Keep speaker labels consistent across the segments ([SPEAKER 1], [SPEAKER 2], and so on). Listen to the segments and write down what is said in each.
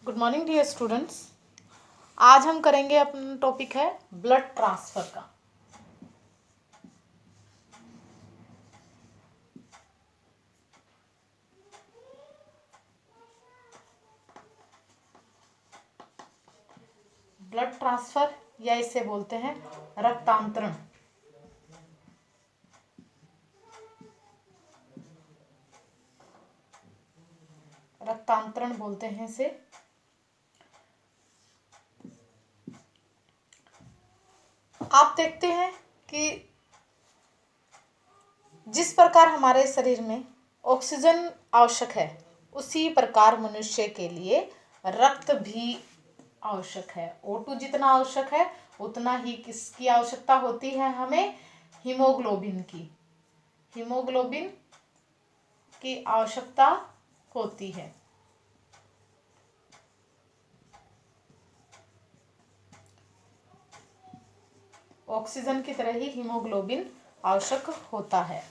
[SPEAKER 1] Good morning dear students. आज हम करेंगे, अपना टॉपिक है ब्लड ट्रांसफ़र का। ब्लड ट्रांसफ़र या इसे बोलते हैं रक्तांतरण। रक्तांतरण बोलते हैं इसे। आप देखते हैं कि जिस प्रकार हमारे शरीर में ऑक्सीजन आवश्यक है, उसी प्रकार मनुष्य के लिए रक्त भी आवश्यक है। O2 जितना आवश्यक है उतना ही किसकी आवश्यकता होती है हमें? हीमोग्लोबिन की। हीमोग्लोबिन की आवश्यकता होती है। ऑक्सीजन की तरह ही हीमोग्लोबिन आवश्यक होता है।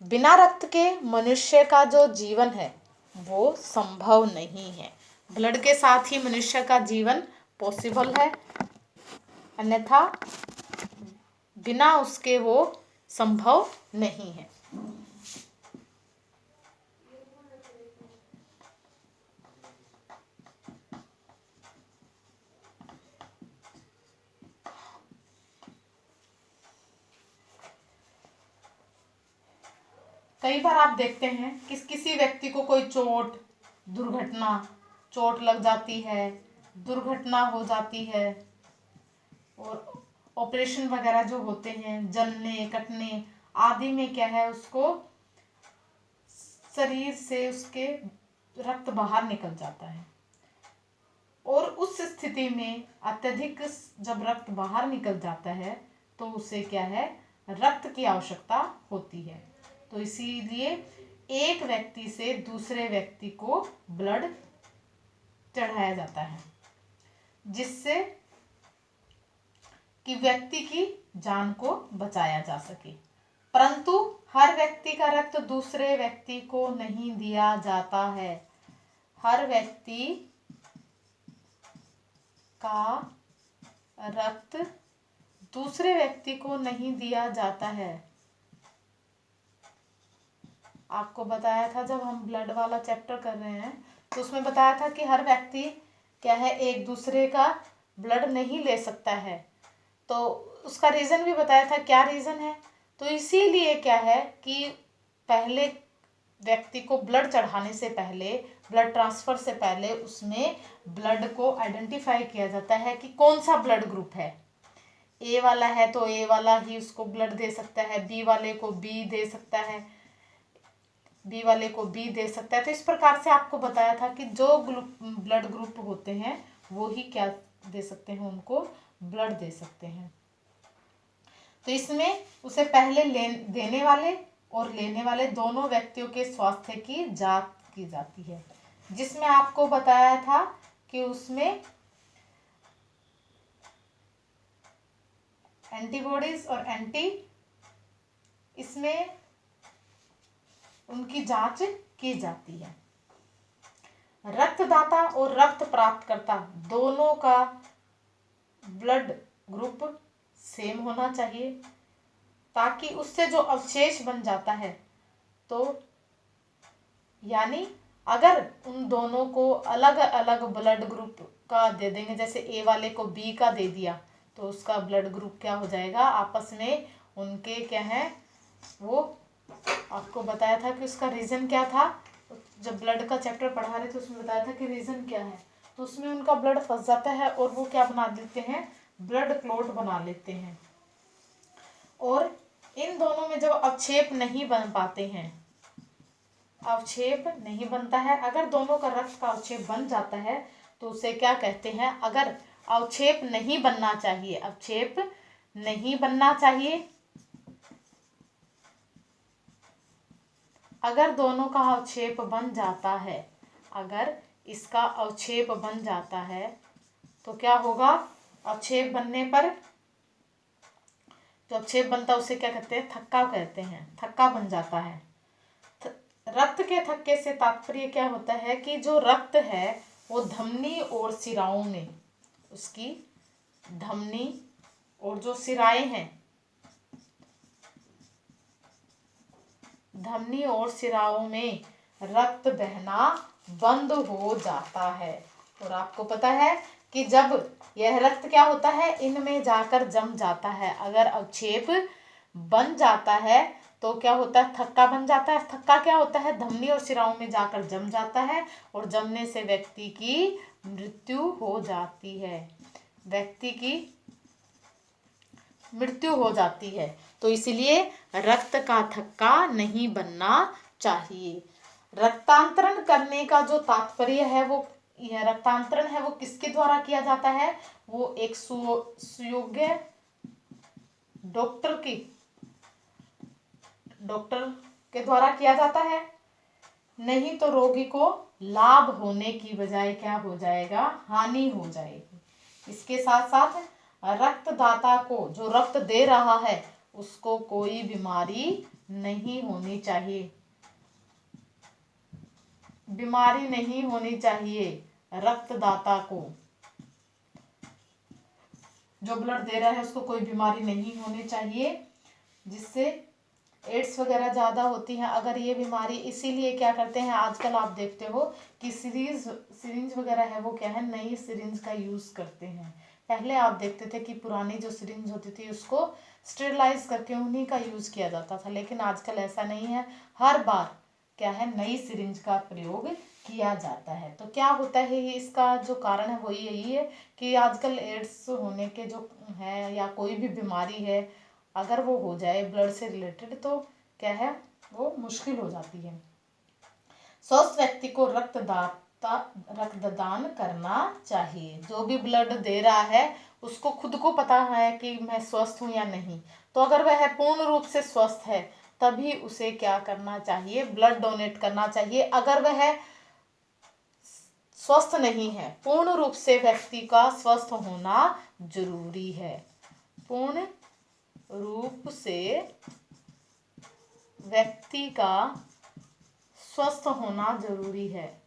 [SPEAKER 1] बिना रक्त के मनुष्य का जो जीवन है वो संभव नहीं है। ब्लड के साथ ही मनुष्य का जीवन पॉसिबल है, अन्यथा बिना उसके वो संभव नहीं है। कई बार आप देखते हैं कि किसी व्यक्ति को कोई चोट लग जाती है, दुर्घटना हो जाती है, और ऑपरेशन वगैरह जो होते हैं, जलने कटने आदि में क्या है, उसको शरीर से उसके रक्त बाहर निकल जाता है। और उस स्थिति में अत्यधिक जब रक्त बाहर निकल जाता है तो उसे क्या है, रक्त की आवश्यकता होती है। तो इसीलिए एक व्यक्ति से दूसरे व्यक्ति को ब्लड चढ़ाया जाता है, जिससे कि व्यक्ति की जान को बचाया जा सके। परंतु हर व्यक्ति का रक्त दूसरे व्यक्ति को नहीं दिया जाता है। हर व्यक्ति का रक्त दूसरे व्यक्ति को नहीं दिया जाता है। आपको बताया था जब हम ब्लड वाला चैप्टर कर रहे हैं तो उसमें बताया था कि हर व्यक्ति क्या है, एक दूसरे का ब्लड नहीं ले सकता है। तो उसका रीज़न भी बताया था। क्या रीज़न है? तो इसीलिए क्या है कि पहले व्यक्ति को ब्लड चढ़ाने से पहले, ब्लड ट्रांसफ़र से पहले उसमें ब्लड को आइडेंटिफाई किया जाता है कि कौन सा ब्लड ग्रुप है। ए वाला है तो ए वाला ही उसको ब्लड दे सकता है, बी वाले को बी दे सकता है, बी वाले को बी दे सकता है। तो इस प्रकार से आपको बताया था कि जो ब्लड ग्रुप होते हैं वो ही क्या दे सकते हैं, उनको ब्लड दे सकते हैं। तो इसमें उसे पहले देने वाले और लेने वाले दोनों व्यक्तियों के स्वास्थ्य की जांच की जाती है, जिसमें आपको बताया था कि उसमें एंटीबॉडीज और इसमें उनकी जांच की जाती है। रक्तदाता और रक्त प्राप्तकर्ता दोनों का ब्लड ग्रुप सेम होना चाहिए, ताकि उससे जो अवशेष बन जाता है, तो यानी अगर उन दोनों को अलग अलग ब्लड ग्रुप का दे देंगे, जैसे ए वाले को बी का दे दिया, तो उसका ब्लड ग्रुप क्या हो जाएगा, आपस में उनके क्या है, वो आपको बताया था कि उसका रीज़न क्या था। जब ब्लड का चैप्टर पढ़ा रहे थे उसमें बताया था कि रीज़न क्या है। तो उसमें उनका ब्लड फंस जाता है और वो क्या बना देते हैं, ब्लड क्लॉट बना लेते हैं। और इन दोनों में जब अवक्षेप नहीं बन पाते हैं, अवक्षेप नहीं बनता है, अगर दोनों का रक्त का अवक्षेप बन जाता है तो उसे क्या कहते हैं, अगर अवक्षेप नहीं बनना चाहिए, अवक्षेप नहीं बनना चाहिए, अगर दोनों का अवक्षेप बन जाता है, अगर इसका अवक्षेप बन जाता है तो क्या होगा, अवक्षेप बनने पर जो अवक्षेप बनता है उसे क्या कहते हैं, थक्का कहते हैं, थक्का बन जाता है। रक्त के थक्के से तात्पर्य क्या होता है कि जो रक्त है वो धमनी और सिराओं में, उसकी धमनी और जो सिराएं हैं, धमनी और सिराओं में रक्त बहना बंद हो जाता है। और आपको पता है कि जब यह रक्त क्या होता है, इनमें जाकर जम जाता है। अगर अवक्षेप बन जाता है तो क्या होता है, थक्का बन जाता है। थक्का क्या होता है, धमनी और सिराओं में जाकर जम जाता है और जमने से व्यक्ति की मृत्यु हो जाती है, व्यक्ति की मृत्यु हो जाती है। तो इसलिए रक्त का थक्का नहीं बनना चाहिए। रक्तांतरण करने का जो तात्पर्य है वो, यह रक्तांतरण है वो किसके द्वारा किया जाता है, वो एक सुयोग्य डॉक्टर के द्वारा किया जाता है। नहीं तो रोगी को लाभ होने की बजाय क्या हो जाएगा, हानि हो जाएगी। इसके साथ साथ रक्तदाता को, जो रक्त दे रहा है, उसको कोई बीमारी नहीं होनी चाहिए, बीमारी नहीं होनी चाहिए। रक्तदाता को, जो ब्लड दे रहा है, उसको कोई बीमारी नहीं होनी चाहिए, जिससे एड्स वगैरह ज़्यादा होती हैं अगर ये बीमारी। इसीलिए क्या करते हैं आजकल, आप देखते हो कि सिरिंज वगैरह है वो क्या है, नई सिरिंज का यूज़ करते हैं। पहले आप देखते थे कि पुरानी जो सिरिंज होती थी उसको स्टेरिलाइज करके उन्हीं का यूज़ किया जाता था, लेकिन आजकल ऐसा नहीं है। हर बार क्या है, नई सिरिंज का प्रयोग किया जाता है। तो क्या होता है, ये इसका जो कारण है वो यही है कि आजकल एड्स होने के जो है, या कोई भी बीमारी है, अगर वो हो जाए ब्लड से रिलेटेड, तो क्या है, वो मुश्किल हो जाती है। स्वस्थ व्यक्ति को रक्तदान करना चाहिए। जो भी ब्लड दे रहा है उसको खुद को पता है कि मैं स्वस्थ हूँ या नहीं। तो अगर वह पूर्ण रूप से स्वस्थ है तभी उसे क्या करना चाहिए, ब्लड डोनेट करना चाहिए। अगर वह स्वस्थ नहीं है, पूर्ण रूप से व्यक्ति का स्वस्थ होना जरूरी है, पूर्ण रूप से व्यक्ति का स्वस्थ होना जरूरी है।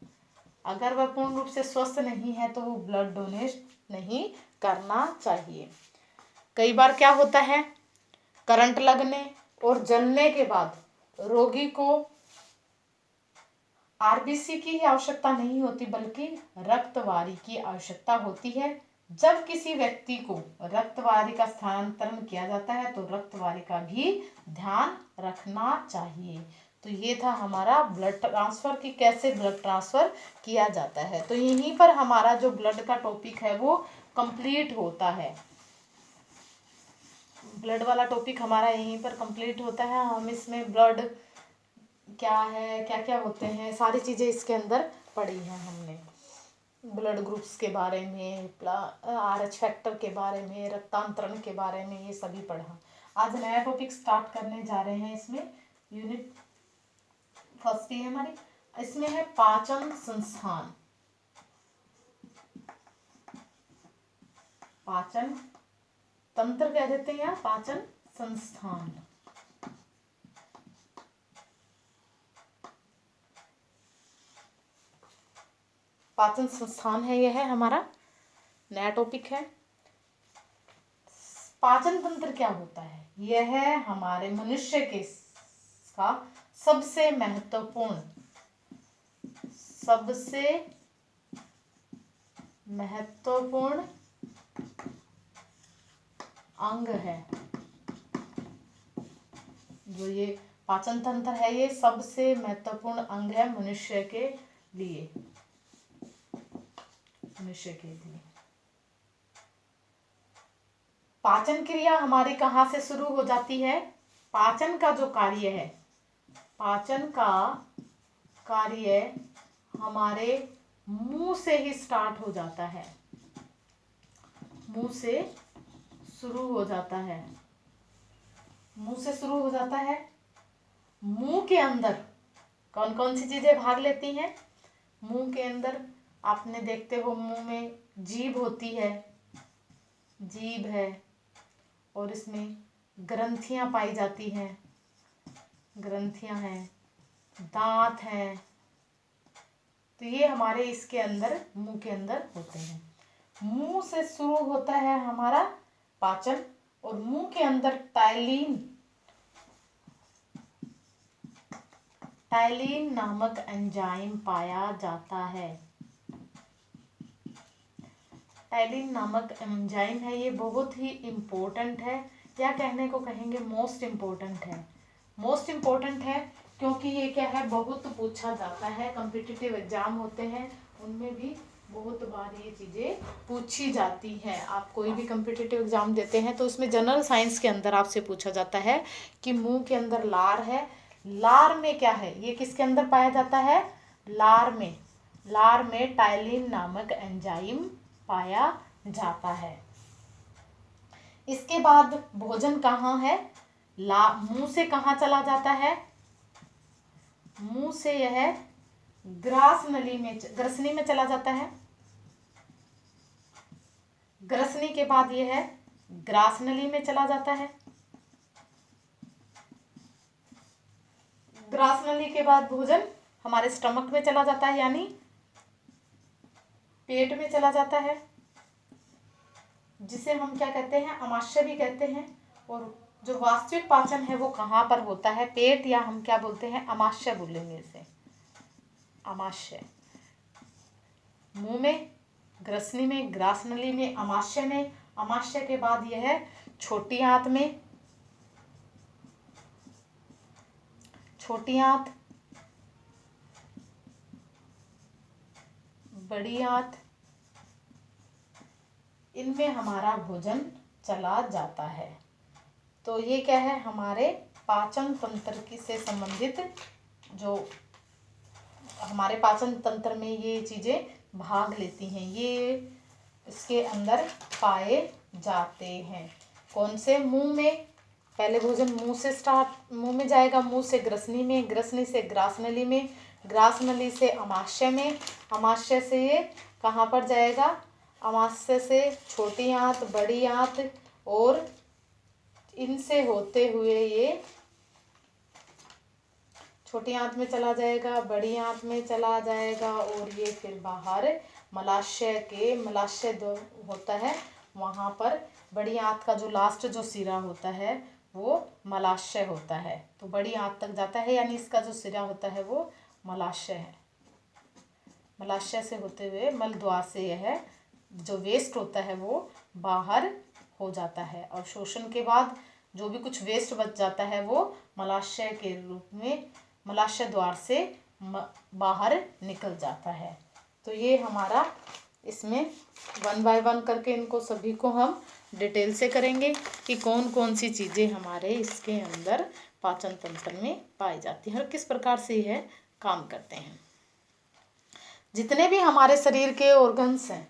[SPEAKER 1] अगर वह पूर्ण रूप से स्वस्थ नहीं है तो वो ब्लड डोनेट नहीं करना चाहिए। कई बार क्या होता है, करंट लगने और जलने के बाद रोगी को आरबीसी की आवश्यकता नहीं होती, बल्कि रक्तवारी की आवश्यकता होती है। जब किसी व्यक्ति को रक्तवारी का स्थानांतरण किया जाता है तो रक्तवारी का भी ध्यान रखना चाहिए। तो ये था हमारा ब्लड ट्रांसफ़र, की कैसे ब्लड ट्रांसफ़र किया जाता है। तो यहीं पर हमारा जो ब्लड का टॉपिक है वो कंप्लीट होता है, ब्लड वाला टॉपिक हमारा यहीं पर कंप्लीट होता है। हम इसमें ब्लड क्या है, क्या क्या होते हैं, सारी चीज़ें इसके अंदर पढ़ी हैं हमने। ब्लड ग्रुप्स के बारे में, RH फैक्टर के बारे में, रक्तांतरण के बारे में, ये सभी पढ़ा। आज नया टॉपिक स्टार्ट करने जा रहे हैं। इसमें यूनिट फर्स्ट है हमारी, इसमें है पाचन संस्थान, पाचन तंत्र कह देते हैं या पाचन संस्थान। पाचन संस्थान है, यह है हमारा नया टॉपिक है। पाचन तंत्र क्या होता है, यह है हमारे मनुष्य के का सबसे महत्वपूर्ण अंग है। जो ये पाचन तंत्र है ये सबसे महत्वपूर्ण अंग है मनुष्य के लिए, पाचन क्रिया हमारी कहाँ से शुरू हो जाती है, पाचन का जो कार्य है, पाचन का कार्य हमारे मुंह से ही स्टार्ट हो जाता है, मुंह से शुरू हो जाता है, मुंह से शुरू हो जाता है। मुंह के अंदर कौन कौन सी चीजें भाग लेती हैं, मुंह के अंदर आपने देखते हो मुंह में जीभ होती है, जीभ है, और इसमें ग्रंथियां पाई जाती हैं, ग्रंथियां हैं, दांत हैं, तो ये हमारे इसके अंदर मुंह के अंदर होते हैं। मुंह से शुरू होता है हमारा पाचन और मुंह के अंदर टाइलिन नामक एंजाइम पाया जाता है। टाइलिन नामक एंजाइम है, ये बहुत ही इम्पोर्टेंट है, या कहने को कहेंगे मोस्ट इम्पोर्टेंट है। मोस्ट इम्पोर्टेंट है क्योंकि ये क्या है, बहुत पूछा जाता है, कॉम्पिटिटिव एग्जाम होते हैं उनमें भी बहुत बार ये चीज़ें पूछी जाती हैं। आप कोई भी कॉम्पिटिटिव एग्जाम देते हैं तो उसमें जनरल साइंस के अंदर आपसे पूछा जाता है कि मुंह के अंदर लार है, लार में क्या है, ये किसके अंदर पाया जाता है, लार में टाइलिन नामक एंजाइम पाया जाता है। इसके बाद भोजन कहाँ है, मुंह से कहाँ चला जाता है, मुंह से यह ग्रसनी में चला जाता है। ग्रसनी के बाद यह है ग्रास नली में चला जाता है। ग्रास नली के बाद भोजन हमारे स्टमक में चला जाता है, यानी पेट में चला जाता है, जिसे हम क्या कहते हैं, अमाशय भी कहते हैं। और जो वास्तविक पाचन है वो कहाँ पर होता है, पेट, या हम क्या बोलते हैं, अमाशय बोलेंगे इसे, अमाशय। मुंह में, ग्रसनी में, ग्रास नली में, अमाशय में। अमाशय के बाद यह है छोटी आंत में, छोटी आंत, बड़ी आंत, इनमें हमारा भोजन चला जाता है। तो ये क्या है, हमारे पाचन तंत्र की से संबंधित, जो हमारे पाचन तंत्र में ये चीज़ें भाग लेती हैं, ये इसके अंदर पाए जाते हैं। कौन से, मुंह में, पहले भोजन मुंह से मुंह में जाएगा, मुंह से ग्रसनी में, ग्रसनी से ग्रास नली में, ग्रास नली से अमाशय में, अमाशय से ये कहाँ पर जाएगा, अमाशय से छोटी आंत, बड़ी आंत, और इनसे होते हुए ये छोटी आंत में चला जाएगा, बड़ी आंत में चला जाएगा, और ये फिर बाहर मलाशय होता है, वहाँ पर बड़ी आंत का जो लास्ट जो सिरा होता है वो मलाशय होता है। तो बड़ी आंत तक जाता है, यानी इसका जो सिरा होता है वो मलाशय है। मलाशय से होते हुए मल द्वार से यह जो वेस्ट होता है वो बाहर हो जाता है, और शोषण के बाद जो भी कुछ वेस्ट बच जाता है वो मलाशय के रूप में मलाशय द्वार से बाहर निकल जाता है। तो ये हमारा, इसमें 1 बाय 1 करके इनको सभी को हम डिटेल से करेंगे कि कौन कौन सी चीज़ें हमारे इसके अंदर पाचन तंत्र में पाई जाती हैं और किस प्रकार से यह काम करते हैं। जितने भी हमारे शरीर के ऑर्गन्स हैं,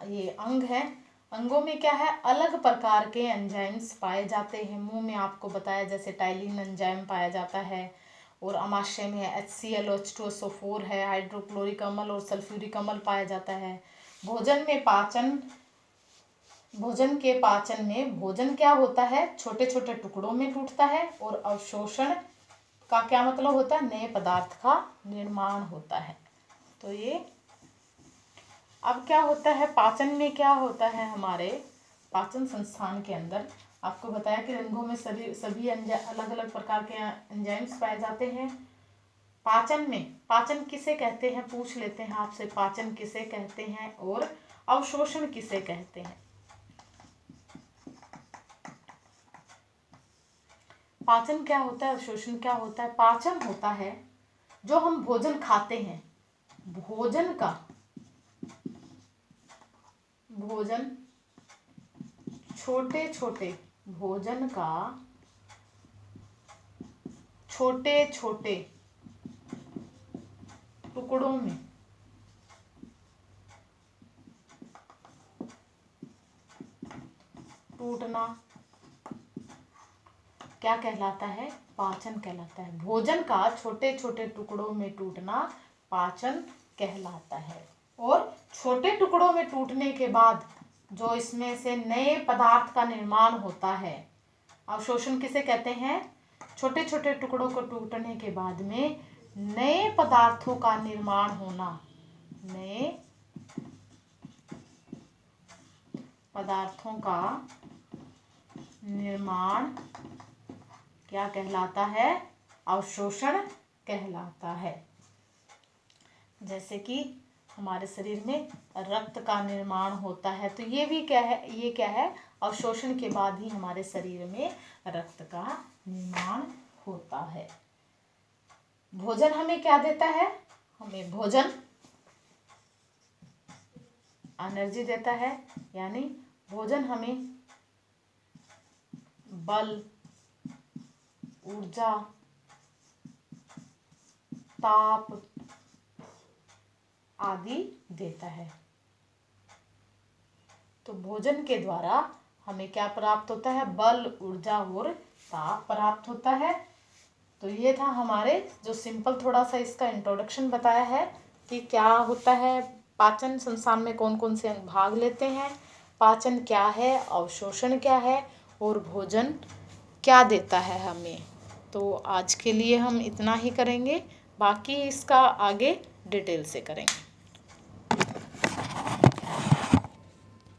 [SPEAKER 1] ये अंग हैं, अंगों में क्या है, अलग प्रकार के एंजाइम्स पाए जाते हैं। मुंह में आपको बताया जैसे टाइलिन एंजाइम पाया जाता है, और अमाशय में HCl H2SO4 है, हाइड्रोक्लोरिक अम्ल और सल्फ्यूरिक अम्ल पाया जाता है। भोजन के पाचन में भोजन क्या होता है, छोटे छोटे टुकड़ों में टूटता है, और अवशोषण का क्या मतलब होता है, नए पदार्थ का निर्माण होता है। तो ये अब क्या होता है, पाचन में क्या होता है, हमारे पाचन संस्थान के अंदर आपको बताया कि अंगों में सभी अलग अलग प्रकार के एंजाइम्स पाए जाते हैं। पाचन किसे कहते हैं, पूछ लेते हैं आपसे, पाचन किसे कहते हैं और अवशोषण किसे कहते हैं। पाचन क्या होता है, अवशोषण क्या होता है। पाचन होता है जो हम भोजन खाते हैं, भोजन छोटे छोटे भोजन का छोटे छोटे टुकड़ों में टूटना क्या कहलाता है, पाचन कहलाता है। भोजन का छोटे छोटे टुकड़ों में टूटना पाचन कहलाता है। और छोटे टुकड़ों में टूटने के बाद जो इसमें से नए पदार्थ का निर्माण होता है, अवशोषण किसे कहते हैं, छोटे छोटे टुकड़ों को टूटने के बाद में नए पदार्थों का निर्माण होना, नए पदार्थों का निर्माण क्या कहलाता है? अवशोषण कहलाता है। जैसे कि हमारे शरीर में रक्त का निर्माण होता है, तो ये भी क्या है? ये क्या है? अवशोषण के बाद ही हमारे शरीर में रक्त का निर्माण होता है। भोजन हमें क्या देता है? हमें भोजन एनर्जी देता है, यानी भोजन हमें बल, ऊर्जा, ताप आदि देता है। तो भोजन के द्वारा हमें क्या प्राप्त होता है? बल, ऊर्जा और ताप प्राप्त होता है। तो ये था हमारे जो सिंपल थोड़ा सा इसका इंट्रोडक्शन बताया है कि क्या होता है पाचन, संस्थान में कौन कौन से अंग भाग लेते हैं, पाचन क्या है, अवशोषण क्या है और भोजन क्या देता है हमें। तो आज के लिए हम इतना ही करेंगे, बाकी इसका आगे डिटेल से करेंगे।